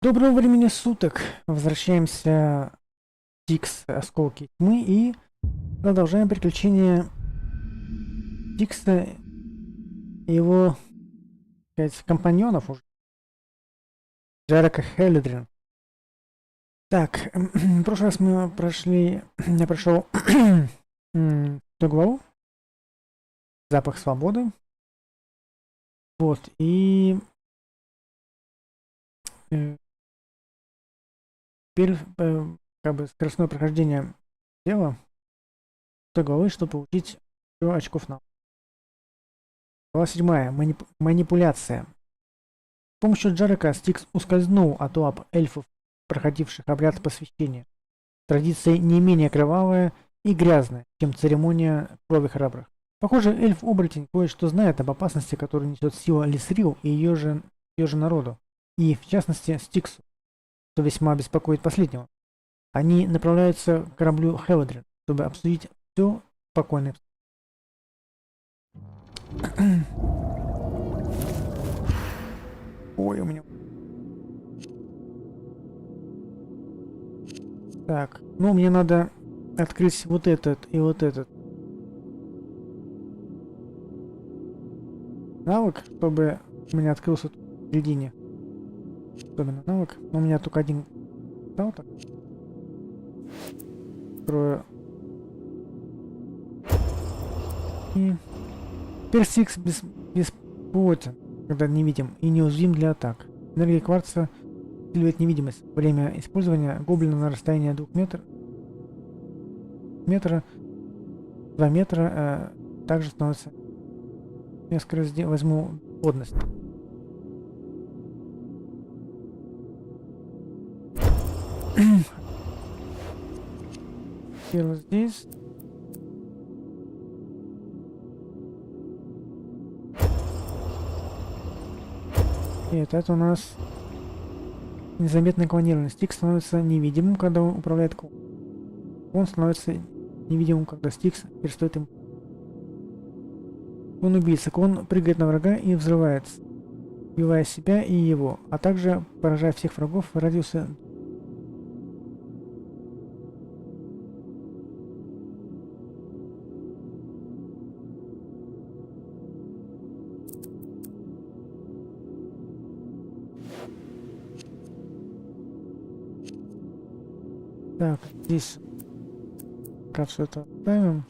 Доброго времени суток! Возвращаемся в Styx, осколки тьмы, и продолжаем приключения Стикса и его, так сказать, компаньонов уже. Джарака Хеллидрин. Так, в прошлый раз мы прошли... Я прошел ту главу. Запах свободы. Вот, и... Теперь, как бы, скоростное прохождение дела той главы, чтобы получить 100 очков на. Глава 7. Манипуляция. С помощью Джарака Стикс ускользнул от лап эльфов, проходивших обряд посвящения. Традиция не менее кровавая и грязная, чем церемония крови храбрых. Похоже, эльф-оборотень кое-что знает об опасности, которую несет сила Лисрил и ее же народу, и, в частности, Стиксу, что весьма беспокоит последнего. Они направляются к кораблю Хеллидрин, чтобы обсудить все спокойно. Ой, у меня... Так, ну мне надо открыть вот этот и вот этот навык, чтобы у меня открылся в середине. Особенно навык. Но у меня только один стал так. Открою. И теперь Стикс бесплотен, когда невидим, и неуязвим для атак. Энергия кварца усиливает невидимость. Время использования гоблина на расстоянии 2 метра 2 метра также становится. Я скоро возьму плотность. Теперь здесь. И это у нас незаметное клонирование. Стикс становится невидимым, когда он управляет клоном. Он становится невидимым, когда Стикс перестает им. Он убийца. Клон прыгает на врага и взрывается, убивая себя и его, а также поражая всех врагов в радиусе. Так, здесь как все это оставим.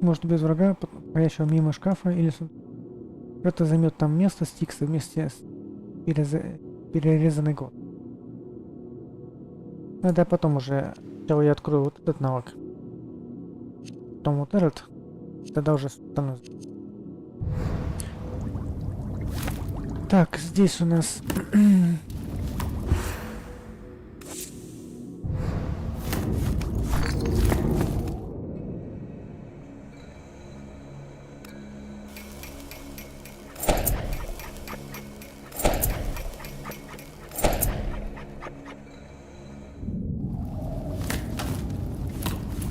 Может без врага, проходящего мимо шкафа, или кто-то займет там место Стикса вместе с перерезанной год. Надо потом уже, сначала я открою вот этот навык. Потом вот этот, тогда уже становится. Так, здесь у нас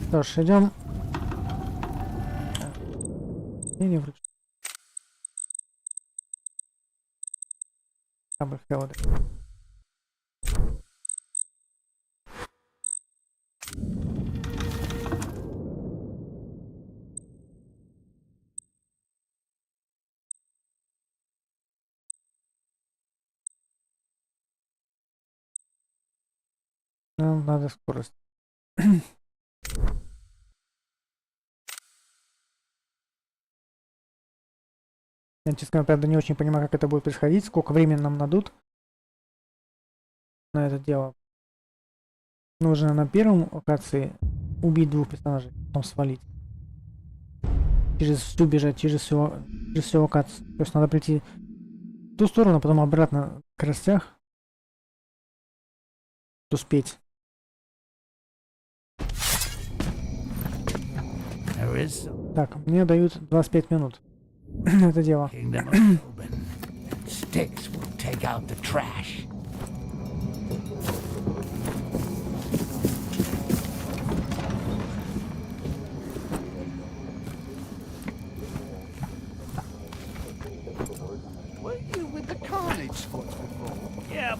что ж, идем. Не вроде. Корабль Хеллидрин. Нам надо скорость. Я, честно говоря, правда, не очень понимаю, как это будет происходить, сколько времени нам дадут на это дело. Нужно на первом локации убить 2 персонажей, потом свалить. Через всю бежать, через всю локацию. То есть надо прийти в ту сторону, потом обратно в скоростях. Успеть. Так, мне дают 25 минут. Это дело. Styx will take out the trash.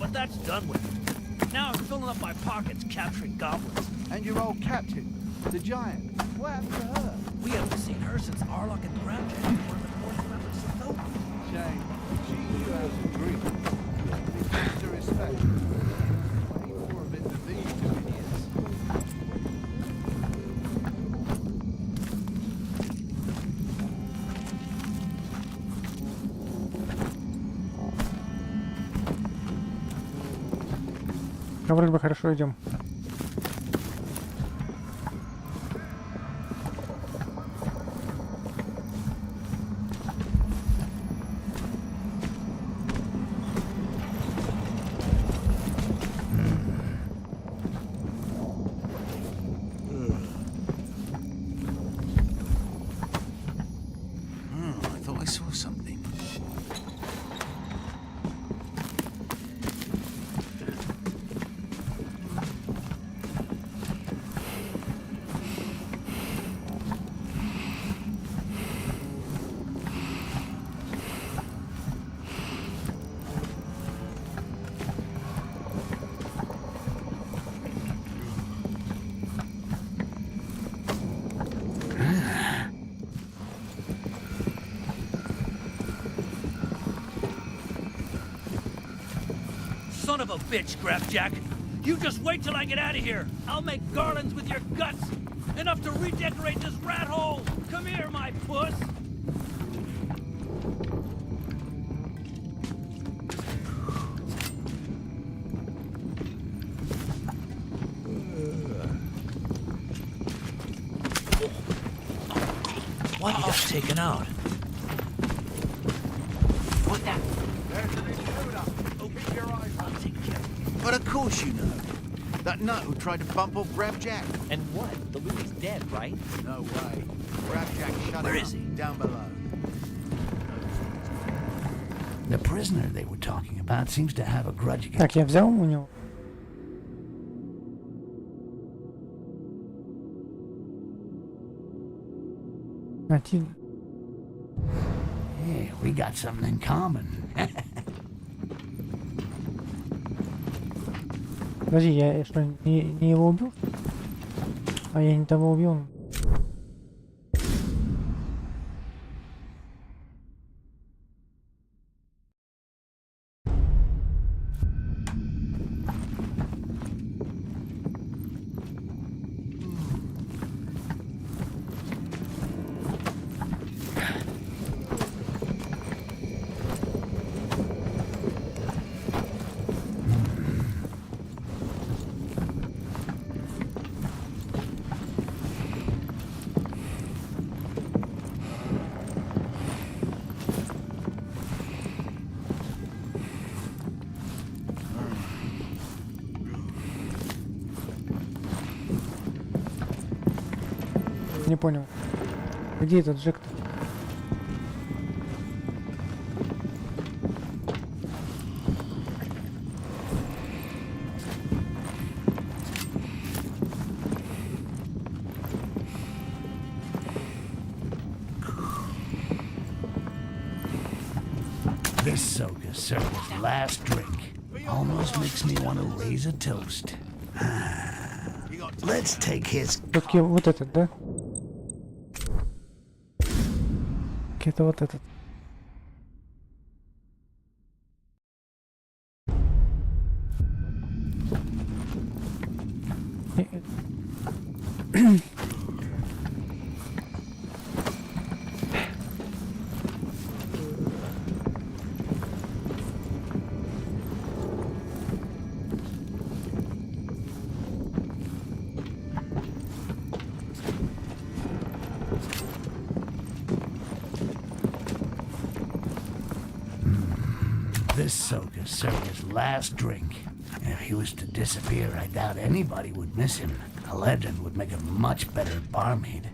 but that's done with. Now I'm filling up my pockets capturing goblins. And your old captain, the giant. What happened to her? We haven't seen her since Arlock and Grabjack were in the fourth members of Ssylka. Shame. She knew how to drink. It's to respect. 24 of it to these two idiots. Вроде бы хорошо идем. I thought I saw something. Son of a bitch, Grabjack. You just wait till I get out of here. I'll make garlands with your guts. Enough to redecorate this rat hole. Come here, my puss. What you got taken out? What that? There's an intruder. Keep your eyes I'll take care of you. But of course you know. That nut who tried to bump off Grabjack. And what? The Louie's dead, right? No way. Grabjack shut Where him is up, he? down below. The prisoner they were talking about seems to have a grudge against. Так, я взял у него. Hey, we got something in common. Подожди, я что, не его убил? А я не того убил. Не понял. Где этот Джек-то? This Ssylka Circle's last drink almost makes me want to raise a toast. Let's take his. Все-таки вот этот, да? Это вот этот. This Ssylka Circle's last drink. If he was to disappear, I doubt anybody would miss him. A legend would make a much better barmaid.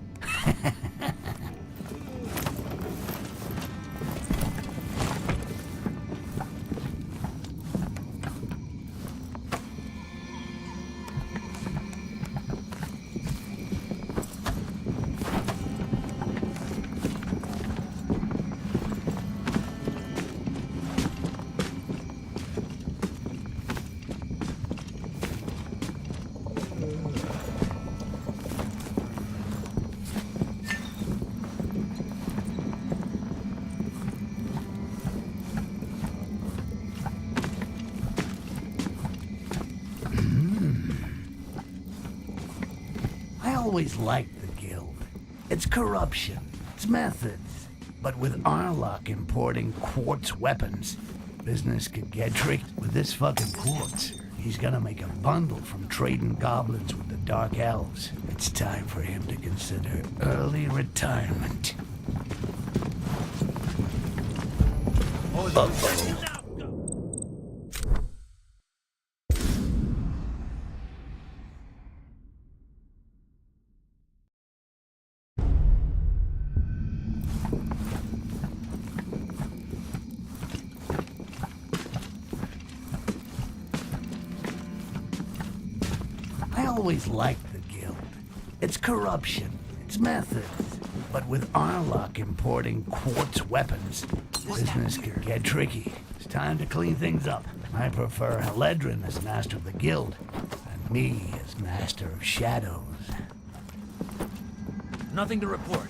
always liked the guild. It's corruption, it's methods. But with Arlock importing quartz weapons, business could get tricked. With this fucking quartz, he's gonna make a bundle from trading goblins with the Dark Elves. It's time for him to consider early retirement. Uh-oh. I always liked the guild. It's corruption, it's methods. But with Arlock importing quartz weapons, business could get tricky. It's time to clean things up. I prefer Heledrin as master of the guild, and me as master of shadows. Nothing to report.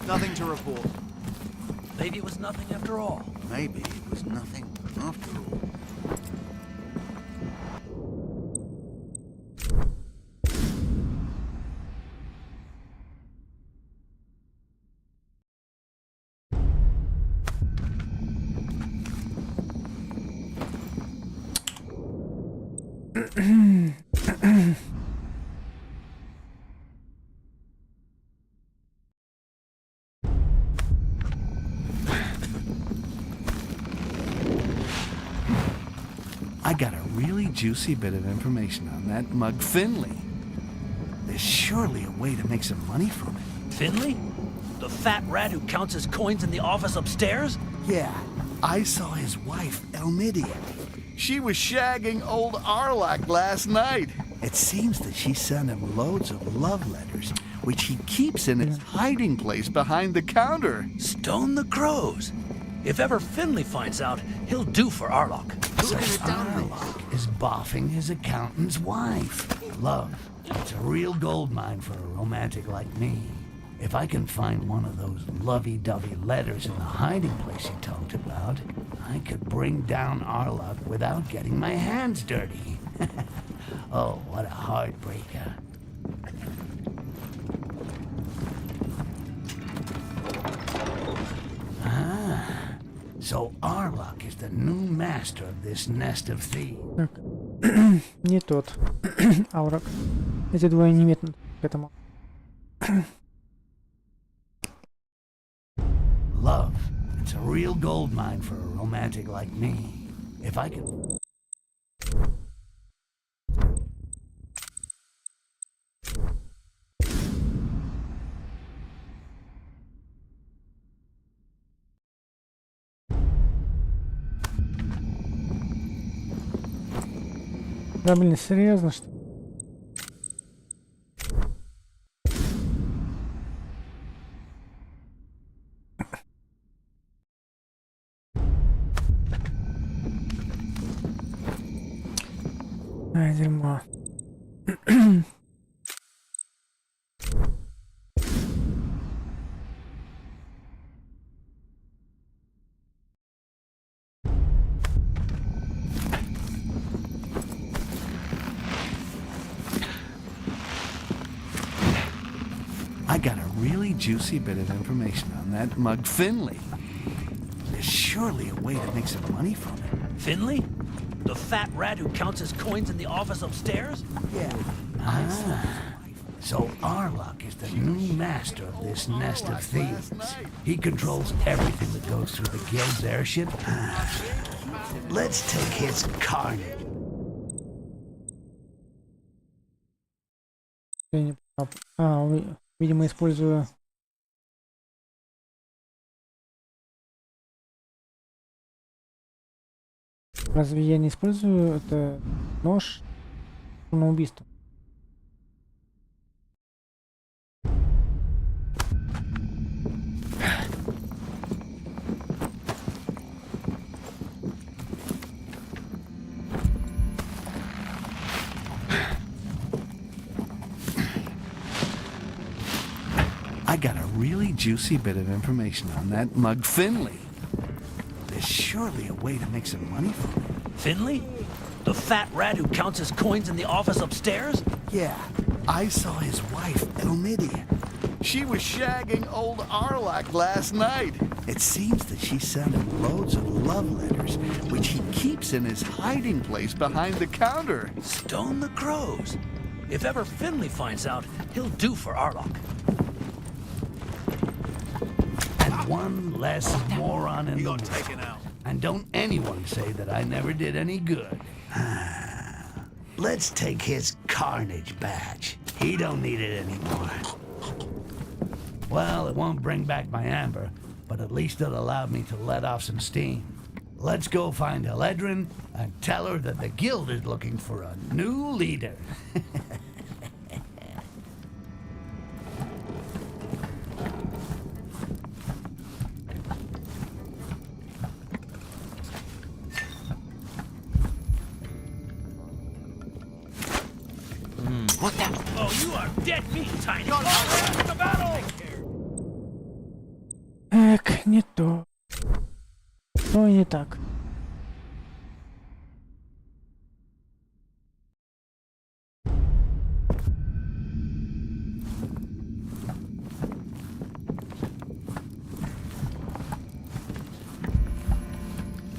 Nothing to report. Maybe it was nothing after all. Maybe it was nothing after all. I got a really juicy bit of information on that mug Finley. There's surely a way to make some money from it. Finley? The fat rat who counts his coins in the office upstairs? Yeah, I saw his wife, Elmidia. She was shagging old Arlock last night. It seems that she sent him loads of love letters, which he keeps in his hiding place behind the counter. Stone the crows. If ever Finley finds out, he'll do for Arlock. So Arlock is boffing his accountant's wife. Love, it's a real gold mine for a romantic like me. If I can find one of those lovey-dovey letters in the hiding place you talked about, I could bring down Arlock without getting my hands dirty. Oh, what a heartbreaker. So Arlock is the new master of this nest of thieves. Так. Не тот. Аурок. Эти двое не метнут к этому. Love, it's a real gold mine for a romantic like me. If I could... Да блин, серьезно что? Ай, дерьмо. I got a really juicy bit of information on that mug Finley. There's surely a way to make some money from it. Finley? The fat rat who counts his coins in the office upstairs? Yeah. So Arlock is the new master of this nest of thieves. He controls everything that goes through the guild's airship. Let's take his carnage. Я не понял. Видимо, использую... Разве я не использую это нож на убийство? I got a really juicy bit of information on that mug Finley. There's surely a way to make some money from it. Finley? The fat rat who counts his coins in the office upstairs? Yeah, I saw his wife, Elmidia. She was shagging old Arlak last night. It seems that she sent him loads of love letters, which he keeps in his hiding place behind the counter. Stone the crows. If ever Finley finds out, he'll do for Arlock. And one less moron in the You're world. taken out. And don't anyone say that I never did any good. Let's take his carnage badge. He don't need it anymore. Well, it won't bring back my amber, but at least it'll allow me to let off some steam. Let's go find Eledrin and tell her that the guild is looking for a new leader. What the? Oh, you are dead meat, Tiny. All hands to battle! Эк, не то. То и не так.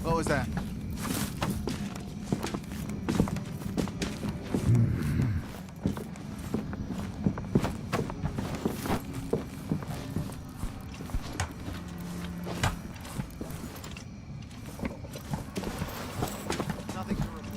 What was that? Nothing to report.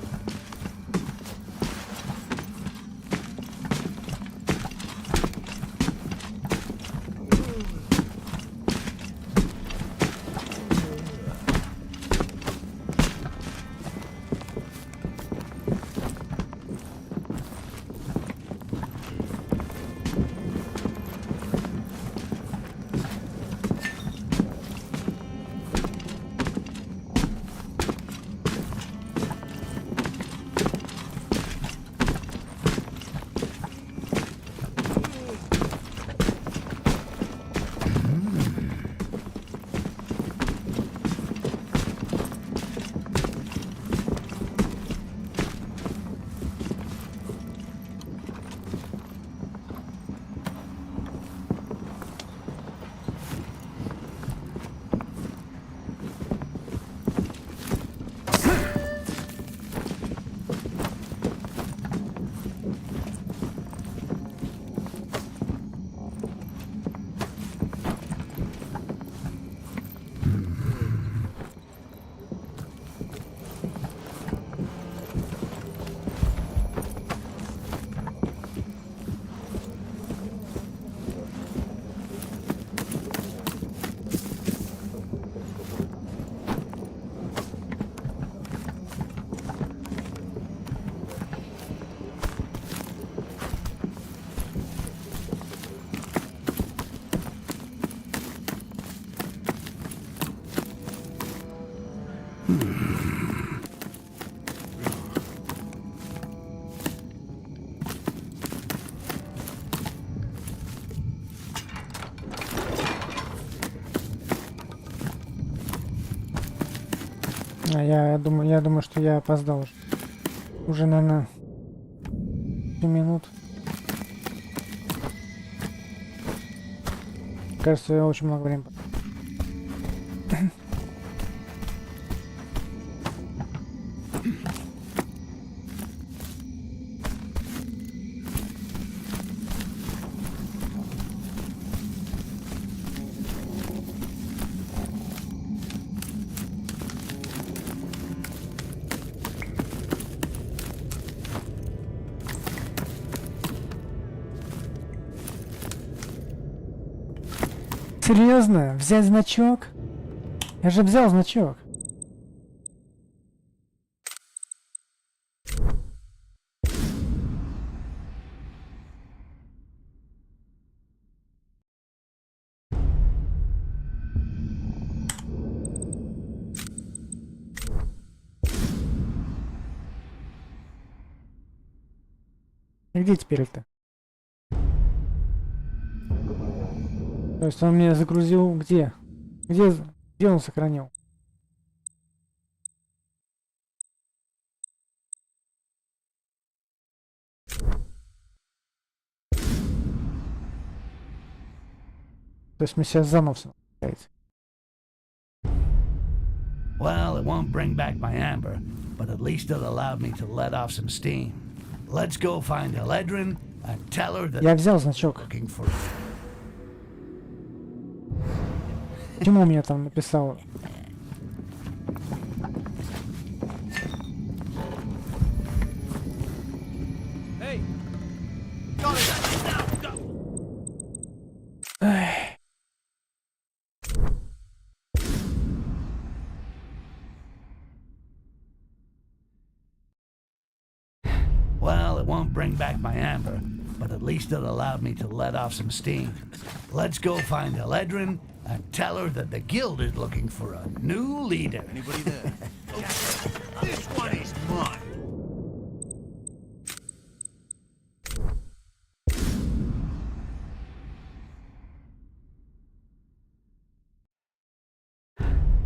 Я думаю, что я опоздал уже. Уже, наверное, 5 минут. Кажется, я очень много времени. Серьезно? Взять значок? Я же взял значок. И где теперь это? То есть он меня загрузил где? Где он сохранил? То есть мы сейчас заново все получается. Well, it won't bring back my amber, but at least it allowed me to let off some steam. Let's go find Eledrin and tell her that Я взял значок. looking for... Почему у меня там написал? Hey! Got it! Now, go! Well, it won't bring back my amber, but at least it allowed me to let off some steam. Let's go find Eledrin and tell her that the guild is looking for a new leader. Anybody there? This one is mine.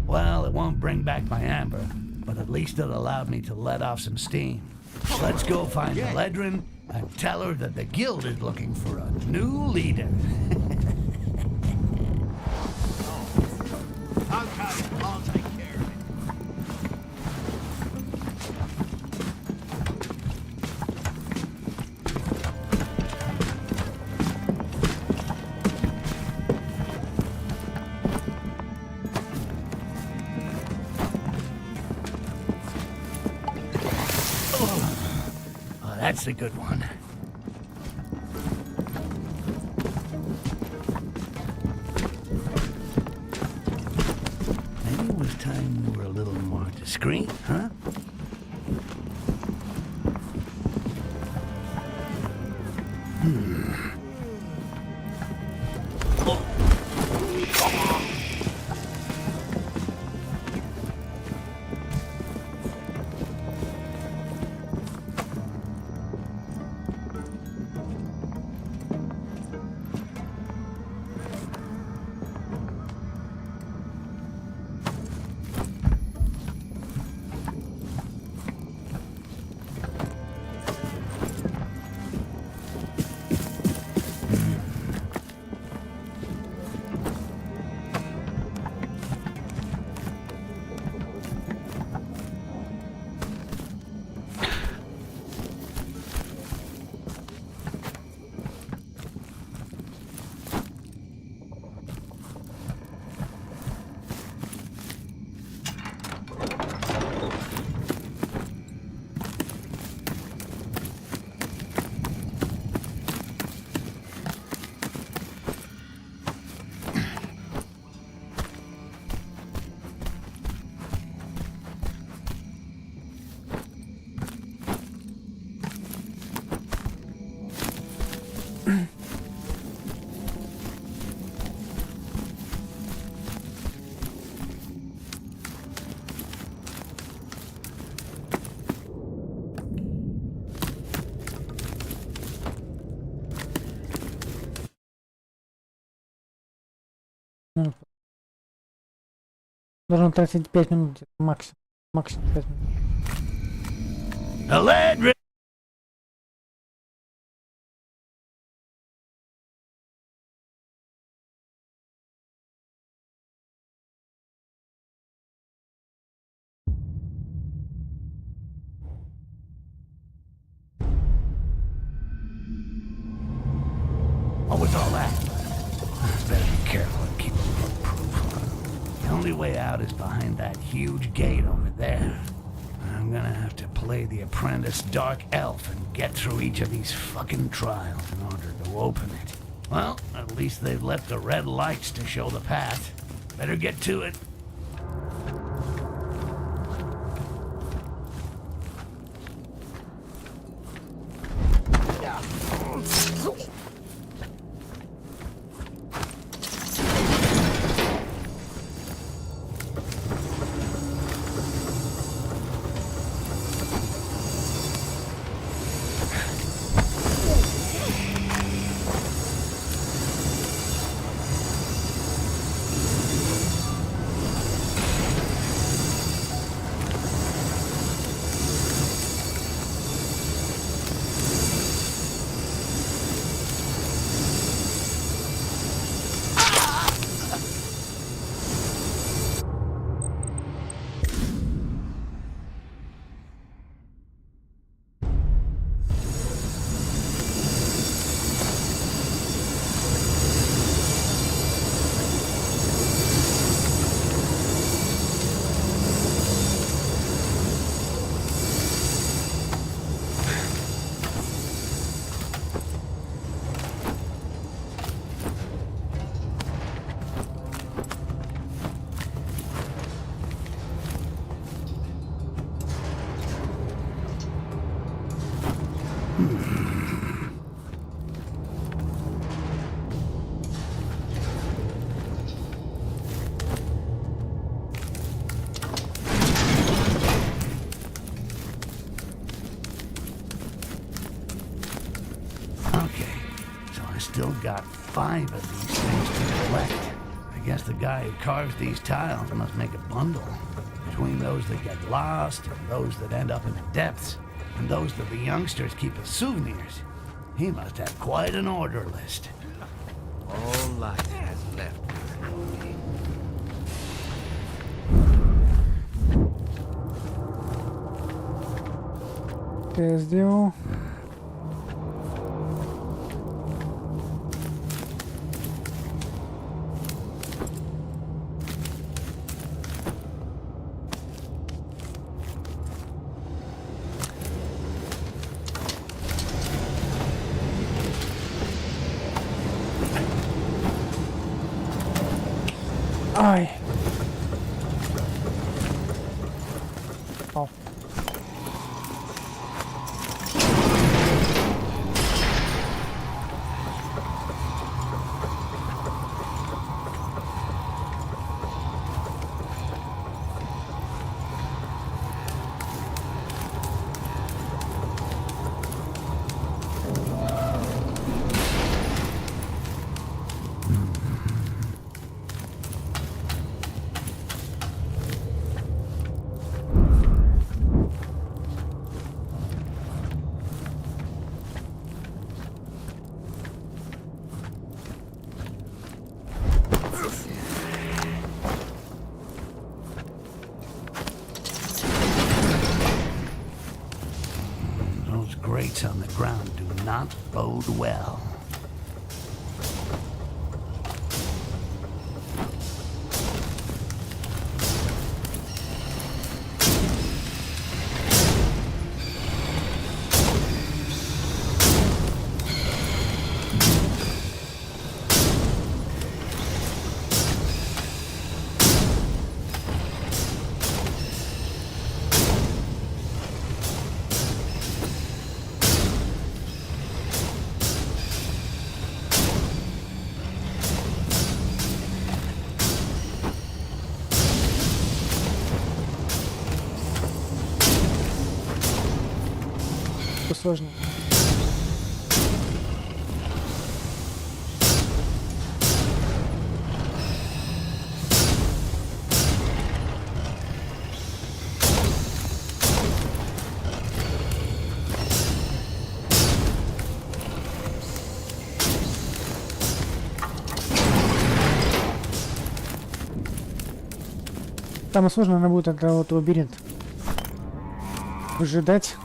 Well, it won't bring back my amber, but at least it allowed me to let off some steam. Let's go find Eledrin and tell her that the guild is looking for a new leader. Okay, I'll take care of it. Oh, that's a good one. Maybe it was time we were a little more discreet, huh? Ну, должен тратить 5 минут, где-то, максимум. Максимум 5 минут. Eledrin! What was all that? Better be careful and keep it bulletproof. The only way out is behind that huge gate over there. I'm gonna have to play the apprentice dark elf and get through each of these fucking trials in order to open it. Well, at least they've left the red lights to show the path. Better get to it. still got 5 of these things to collect. I guess the guy who carves these tiles must make a bundle. Between those that get lost, and those that end up in the depths, and those that the youngsters keep as souvenirs, he must have quite an order list. All life has left. Это я сделал. Ай. О. Those grates on the ground do not bode well. Сложно. Самое сложное, она будет это вот лабиринт. Выжидать.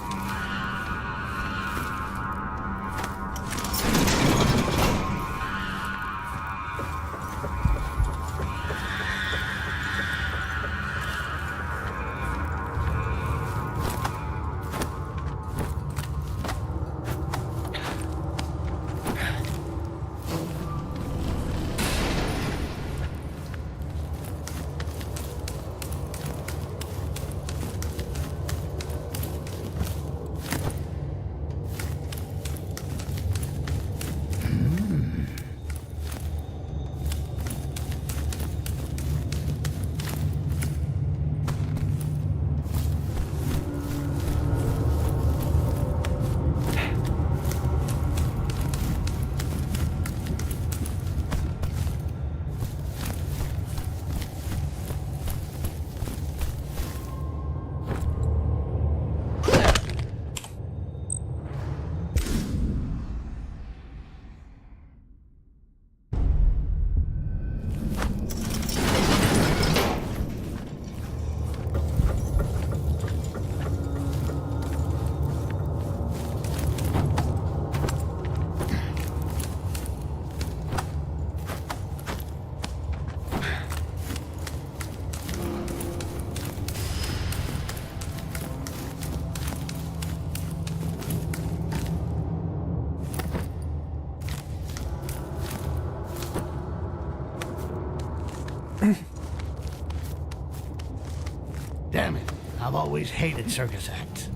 Damn it, I've always hated circus acts.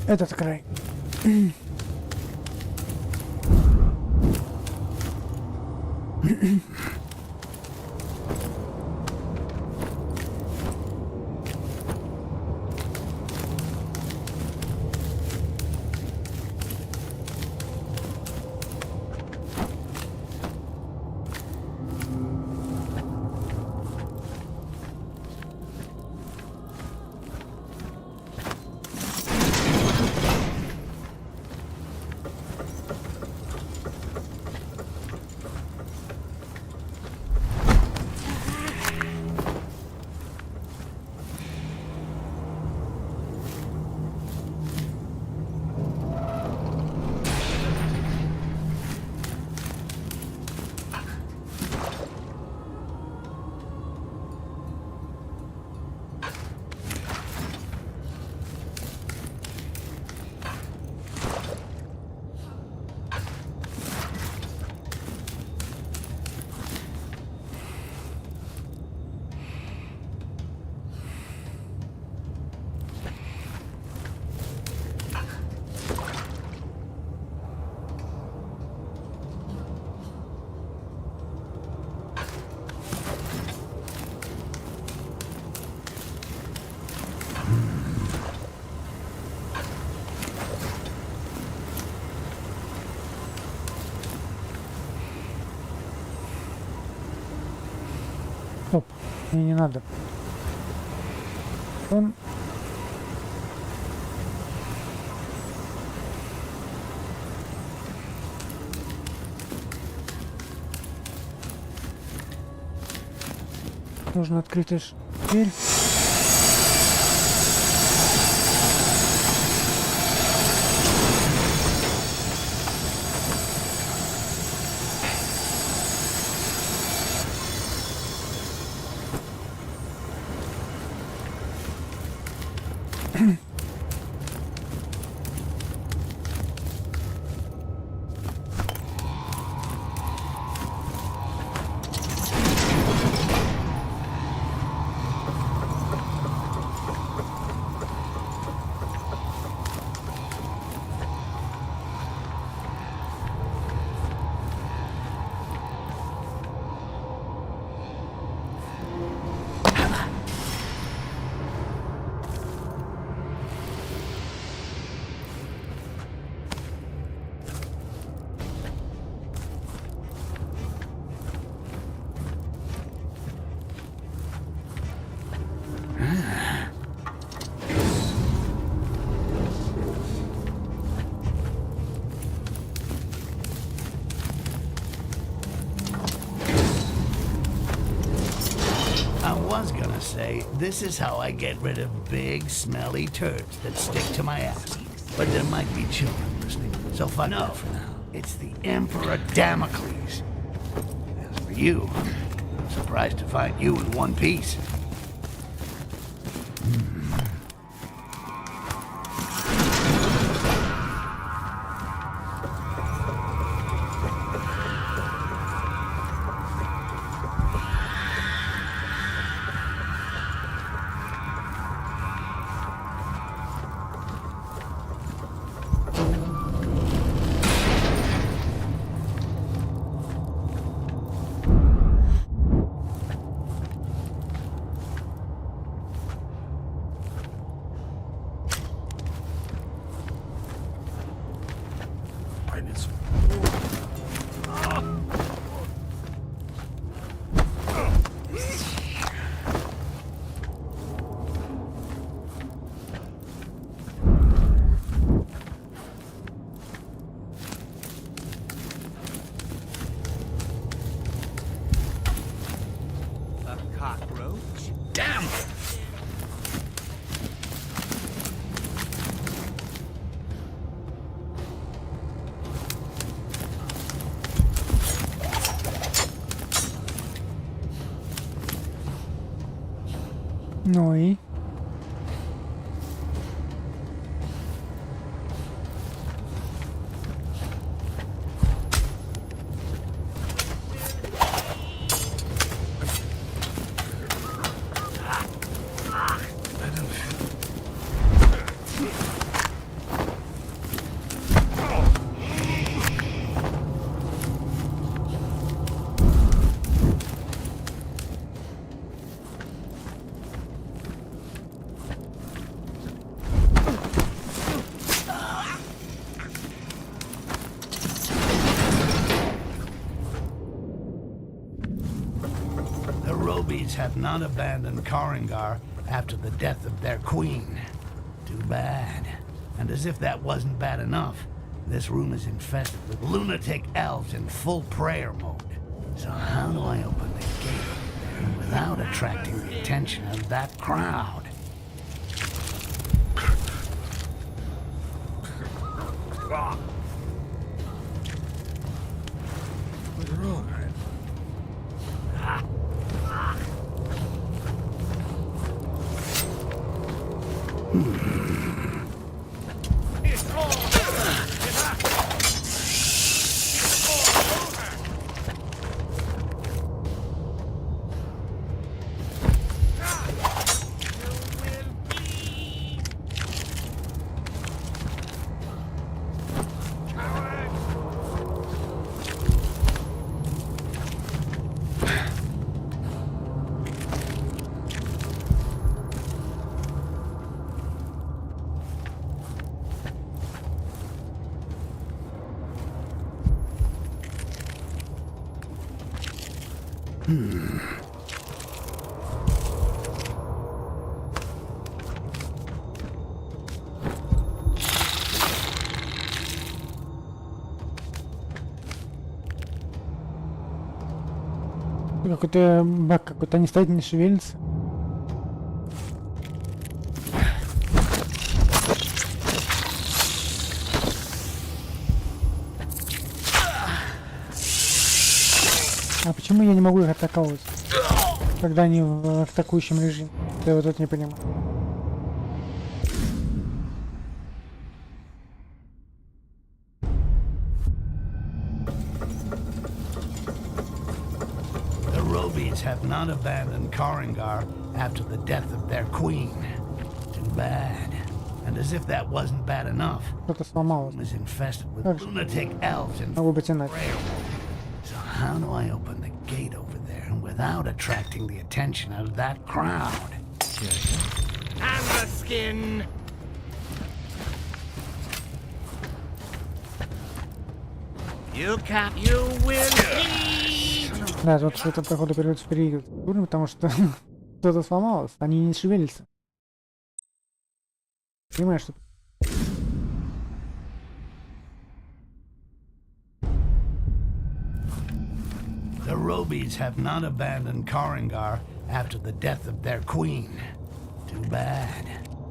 Этот край. Стоп, мне не надо. Он... Нужно открыть дверь. Say, this is how I get rid of big, smelly turds that stick to my ass. But there might be children listening, so fuck off for now. It's the Emperor Damocles. As for you, I'm surprised to find you in one piece. Ну и... The Robies have not abandoned Karangar after the death of their queen. Too bad. And as if that wasn't bad enough, this room is infested with lunatic elves in full prayer mode. So how do I open the gate over there without attracting the attention of that crowd? What's wrong? Какой-то баг какой-то, они стоят, не шевелятся. А почему я не могу их атаковать, когда они в атакующем режиме? Я вот это не понимаю. Have not abandoned Karangar after the death of their queen. Too bad. And as if that wasn't bad enough, Что-то сломалось. is infested with Как же? lunatic elves and Могу быть иначе. prayer mode. So how do I open the gate over there without attracting the attention of that crowd? And the skin. You will bleed. Да, вот что-то, походу, придется переигрывать уровень, потому что что-то сломалось, они не шевелятся. Понимаешь, что... The Robies have not abandoned Karangar after the death of their queen. Too bad.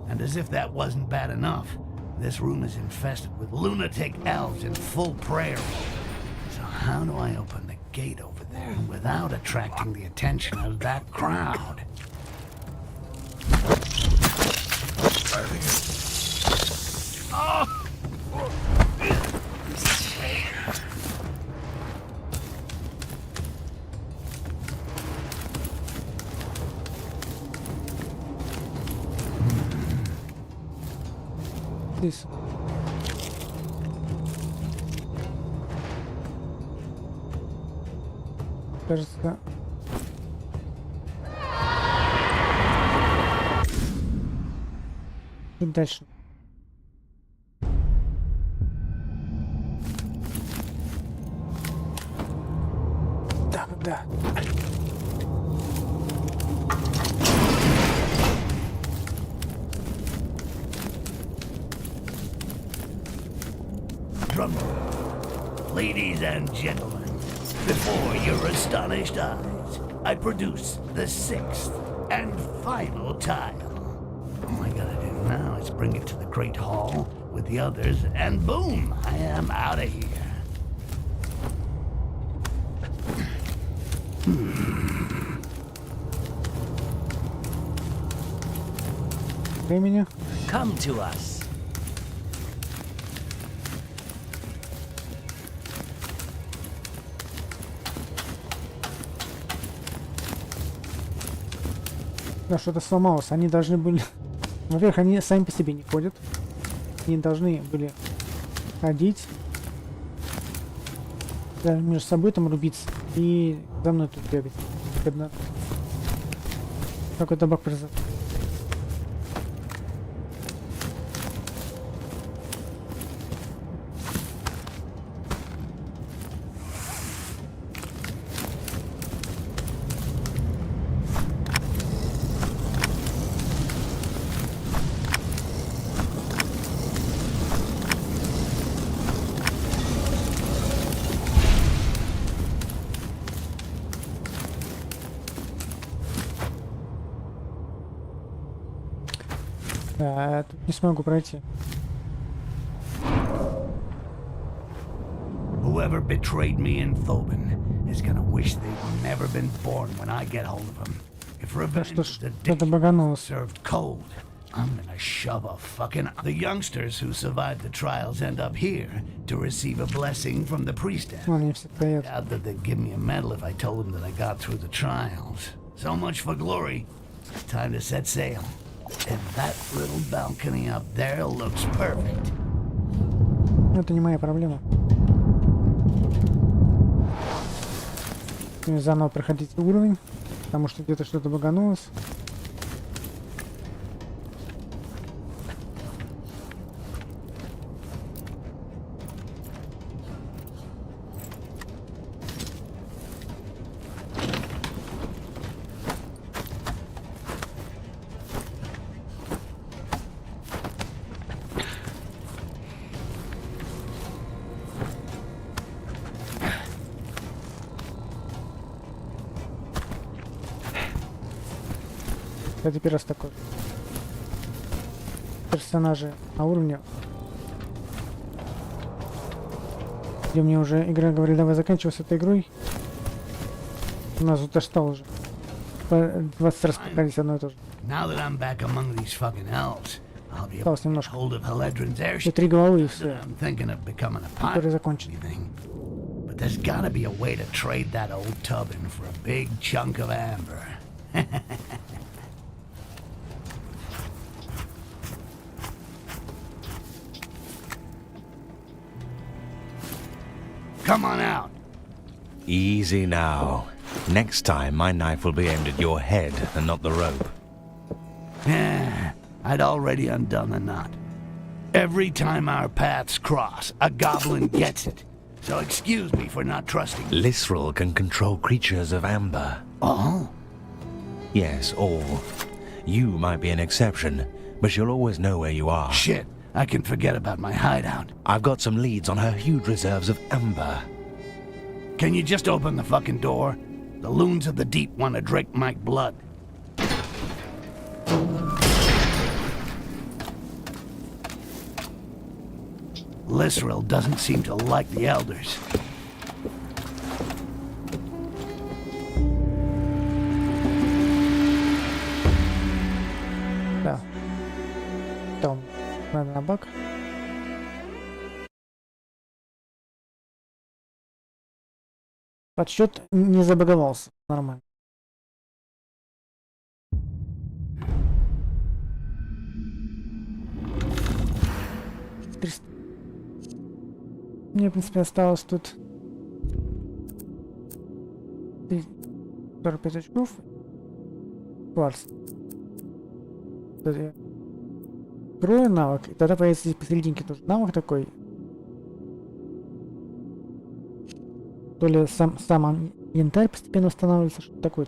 And as if that wasn't bad enough, this room is infested with lunatic elves in full prayer mode. So how do I open the gate over there without attracting the attention of that crowd? I think it's... Здесь. Кажется... И дальше. Так, да. Ladies and gentlemen, before your astonished eyes, I produce the 6th and final tile. All I gotta do now is bring it to the Great Hall with the others, and boom, I am out of here. Времени. Come to us. Да, что-то сломалось. Они должны были... Во-первых, они сами по себе не ходят. Они должны были ходить. Да, между собой там рубиться. И за мной тут бегать. Какой-то баг произошел. Да, тут не смогу пройти. Whoever betrayed me in Thobin is gonna wish they'd never been born when I get hold of them. If Да revenge что is ж, the кто-то dish баганулся. served cold, I'm gonna shove a fucking... The youngsters who survived the trials end up here to receive a blessing from the priestess. Вон они все стоят. Doubt that they'd give me a medal if I told them that I got through the trials. So much for glory. Time to set sail. And that little balcony up there looks perfect. Это не моя проблема. И заново проходить уровень, потому что где-то что-то баганулось. Это первый раз такой. Персонажи на уровне, где мне уже игра говорит, давай заканчивай с этой игрой. У нас тут аж стал уже. По 20 раз проходить одно и то же. Now that I'm back among these fucking elves, I'll be able Осталось to get немножко. hold of Heledrin's Все airship. 3 головы и все. I'm thinking of becoming a pilot Которые or закончены. anything. But there's gotta be a way to trade that old tub in for a big chunk of amber. Come on out. Easy now. Next time, my knife will be aimed at your head and not the rope. Yeah, I'd already undone the knot. Every time our paths cross, a goblin gets it. So excuse me for not trusting you. Lisrel can control creatures of amber. Oh? Yes, all. You might be an exception, but you'll always know where you are. Shit, I can forget about my hideout. I've got some leads on her huge reserves of amber. Can you just open the fucking door? The loons of the deep want to drink my blood. Lisrel doesn't seem to like the elders. Да. Там надо на бак. Подсчет не забаговался. Нормально. Мне, в принципе, осталось тут 45 очков. Кварц. Тут я открою навык, и тогда появится здесь посерединке тоже навык такой. То ли сам янтарь постепенно восстанавливается, что-то такое.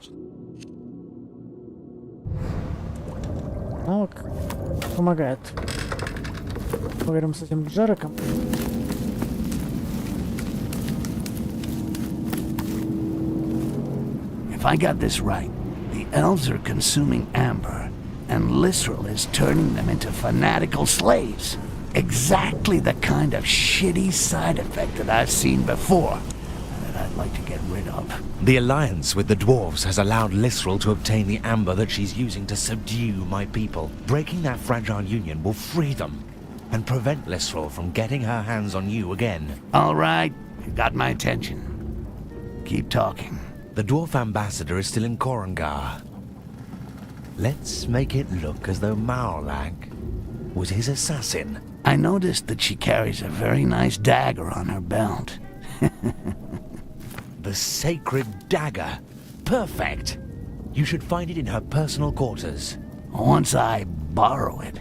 Навык помогает. Поговорим с этим Джареком. If I got this right, the elves are consuming amber, and Lisrel is turning them into fanatical slaves. Exactly the kind of shitty side effect that I've seen before, that I'd like to get rid of. The alliance with the dwarves has allowed Lisrel to obtain the amber that she's using to subdue my people. Breaking that fragile union will free them and prevent Lisrel from getting her hands on you again. All right, you got my attention. Keep talking. The dwarf ambassador is still in Korangar. Let's make it look as though Maorlag was his assassin. I noticed that she carries a very nice dagger on her belt. The sacred dagger. Perfect. You should find it in her personal quarters. Once I borrow it,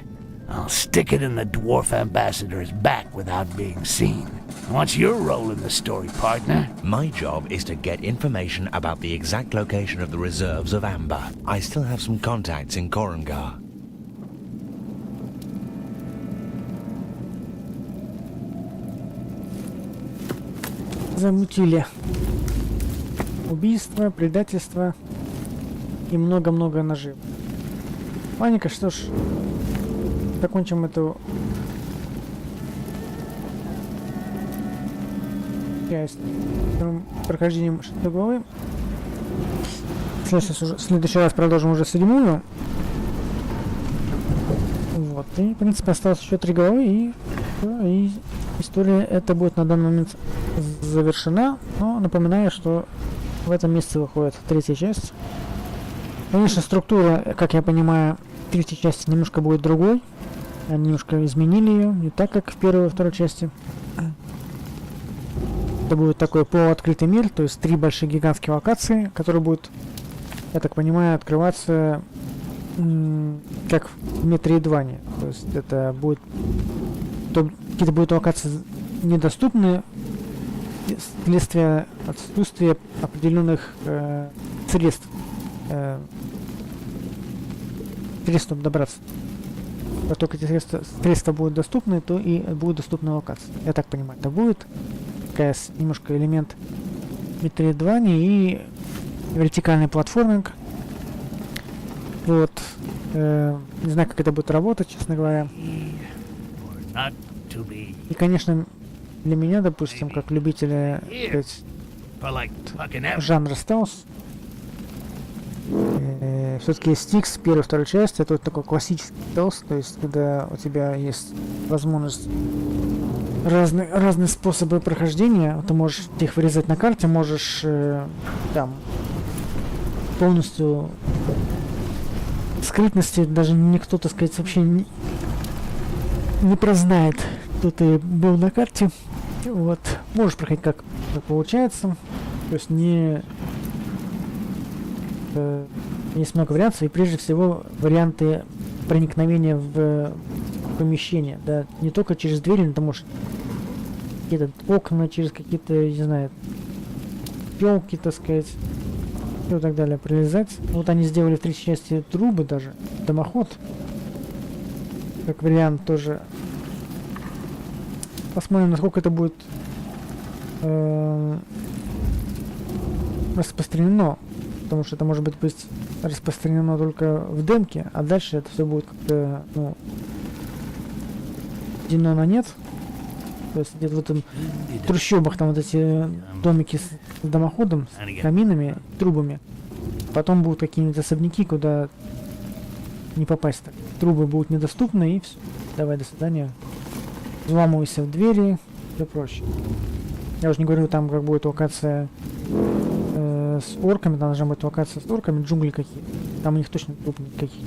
I'll stick it in the dwarf ambassador's back without being seen. What's your role in the story, partner? My job is to get information about the exact location of the reserves of amber. I still have some contacts in Korangar. Замутили. Убийство, предательство и много-много нажив. Паника, что ж, закончим эту часть прохождением 6 главы. В следующий раз продолжим уже 7-ю. Вот. И, в принципе, осталось еще 3 главы, и всё, и история эта будет на данный момент завершена. Но напоминаю, что в этом месяце выходит 3-я часть. Конечно, структура, как я понимаю, 3-й части немножко будет другой. Они немножко изменили ее, не так, как в 1-й и 2-й части. Это будет такой полуоткрытый мир, то есть 3 большие гигантские локации, которые будут, я так понимаю, открываться как в Метроидване. То есть это будет... Какие-то будут локации недоступны вследствие отсутствия определенных средств. Чтобы добраться. Как только эти средства будут доступны, то и будут доступны локации. Я так понимаю, это будет такая немножко элемент Metroidvania и вертикальный платформинг. Вот. Не знаю, как это будет работать, честно говоря. И, конечно, для меня, допустим, как любителя жанра стелс, все-таки Styx, 1 и 2 часть, это вот такой классический стелс, то есть когда у тебя есть возможность разные способы прохождения, ты можешь их вырезать на карте, можешь там полностью скрытности, даже никто, так сказать, вообще не прознает, что ты был на карте. Вот. Можешь проходить как получается, то есть есть много вариаций, и прежде всего варианты проникновения в помещение, да, не только через двери, но ты можешь какие-то окна, через какие-то, не знаю, пёлки, так сказать, и так далее, пролезать. Вот они сделали в 3 части трубы даже, дымоход, как вариант тоже. Посмотрим, насколько это будет распространено. Потому что это может быть распространено только в демке, а дальше это все будет как-то, ну, делено на нет. То есть где-то в этом трущобах там вот эти домики с дымоходом, с каминами, трубами. Потом будут какие-нибудь особняки, куда не попасть так. Трубы будут недоступны, и все. Давай, до свидания. Взламывайся в двери, все проще. Я уже не говорю, там как будет локация с орками, там должна быть локация с орками, джунгли какие. Там у них точно труп никаких.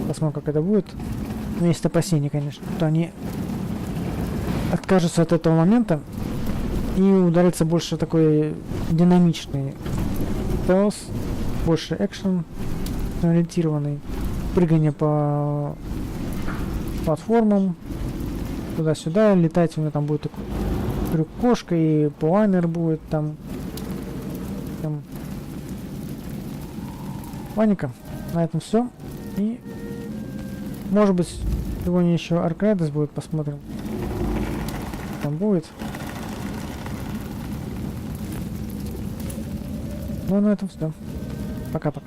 Посмотрим, как это будет. Но есть опасения, конечно, что они откажутся от этого момента и ударится больше такой динамичный стелс, больше экшен ориентированный, прыгание по платформам, туда-сюда, летать у меня там будет такой крюк-кошка, и планер будет там. Ладненько, на этом все. И может быть сегодня еще Аркадис будет, посмотрим. Там будет. Ну, на этом все. Пока-пока.